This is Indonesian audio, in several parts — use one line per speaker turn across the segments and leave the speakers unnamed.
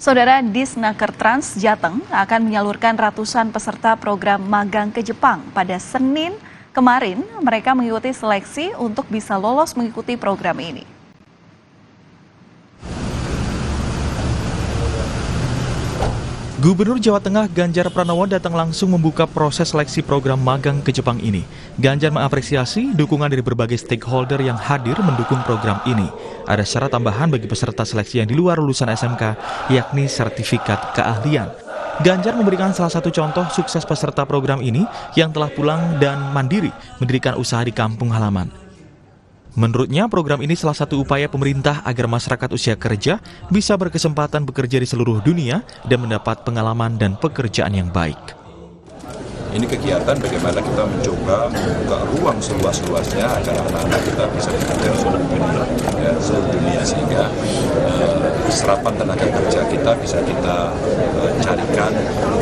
Saudara, Disnaker Trans Jateng akan menyalurkan ratusan peserta program magang ke Jepang. Pada Senin kemarin, mereka mengikuti seleksi untuk bisa lolos mengikuti program ini.
Gubernur Jawa Tengah Ganjar Pranowo datang langsung membuka proses seleksi program magang ke Jepang ini. Ganjar mengapresiasi dukungan dari berbagai stakeholder yang hadir mendukung program ini. Ada syarat tambahan bagi peserta seleksi yang di luar lulusan SMK, yakni sertifikat keahlian. Ganjar memberikan salah satu contoh sukses peserta program ini yang telah pulang dan mandiri mendirikan usaha di kampung halaman. Menurutnya, program ini salah satu upaya pemerintah agar masyarakat usia kerja bisa berkesempatan bekerja di seluruh dunia dan mendapat pengalaman dan pekerjaan yang baik.
Ini kegiatan bagaimana kita mencoba membuka ruang seluas-luasnya agar anak-anak kita bisa bekerja di seluruh dunia sehingga serapan tenaga kerja kita bisa kita carikan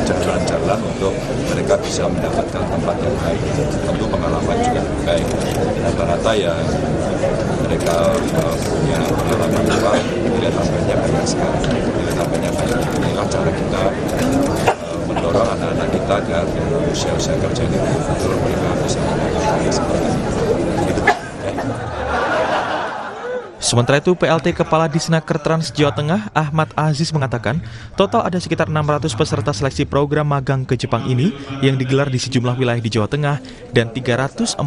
jalan-jalan untuk mereka bisa mendapatkan tempat yang baik, tentu pengalaman juga baik. Rata-rata ya mereka punya pengalaman luar, nilai tambahnya banyak sekali. Nilai tambahnya banyak. Inilah cara kita mendorong anak-anak kita agar usia-usia kerja ini betul mereka bisa mendapatkan seperti itu.
Sementara itu, PLT Kepala Disnaker Trans Jawa Tengah, Ahmad Aziz mengatakan, total ada sekitar 600 peserta seleksi program magang ke Jepang ini yang digelar di sejumlah wilayah di Jawa Tengah dan 341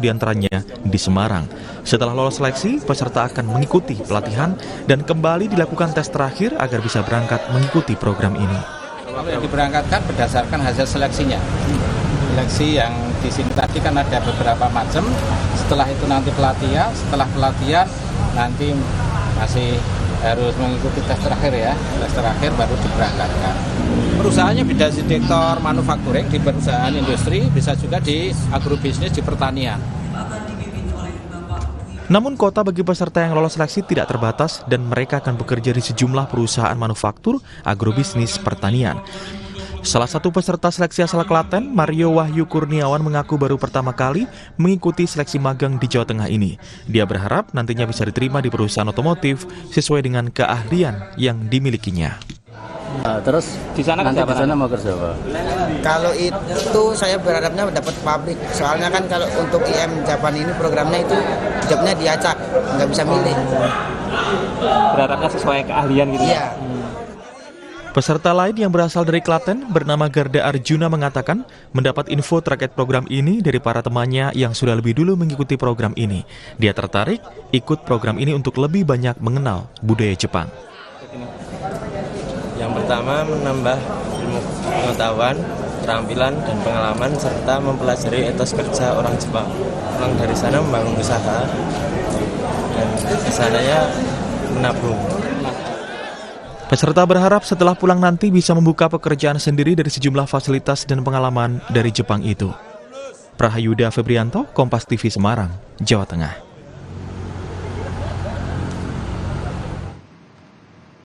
diantaranya di Semarang. Setelah lolos seleksi, peserta akan mengikuti pelatihan dan kembali dilakukan tes terakhir agar bisa berangkat mengikuti program ini.
Kalau yang diberangkatkan berdasarkan hasil seleksinya. Seleksi yang di sini tadi kan ada beberapa macam. Setelah itu nanti pelatihan, setelah pelatihan nanti masih harus mengikuti tes terakhir ya. Tes terakhir baru diberangkatkan. Perusahaannya bisa di sektor manufakturing, di perusahaan industri, bisa juga di agrobisnis, di pertanian.
Namun kota bagi peserta yang lolos seleksi tidak terbatas dan mereka akan bekerja di sejumlah perusahaan manufaktur, agrobisnis, pertanian. Salah satu peserta seleksi asal Klaten, Mario Wahyu Kurniawan, mengaku baru pertama kali mengikuti seleksi magang di Jawa Tengah ini. Dia berharap nantinya bisa diterima di perusahaan otomotif sesuai dengan keahlian yang dimilikinya.
Terus di sana mau kerja apa?
Kalau itu saya berharapnya dapat pabrik. Soalnya kan kalau untuk IM Japan ini programnya itu jobnya diacak, nggak bisa milih.
Berharapnya sesuai keahlian gitu.
Iya.
Peserta lain yang berasal dari Klaten bernama Garda Arjuna mengatakan mendapat info terkait program ini dari para temannya yang sudah lebih dulu mengikuti program ini. Dia tertarik ikut program ini untuk lebih banyak mengenal budaya Jepang.
Yang pertama, menambah ilmu pengetahuan, keterampilan, dan pengalaman, serta mempelajari etos kerja orang Jepang. Pulang dari sana membangun usaha, dan kesananya menabung.
Peserta berharap setelah pulang nanti bisa membuka pekerjaan sendiri dari sejumlah fasilitas dan pengalaman dari Jepang itu. Prahayuda Febrianto, Kompas TV Semarang, Jawa Tengah.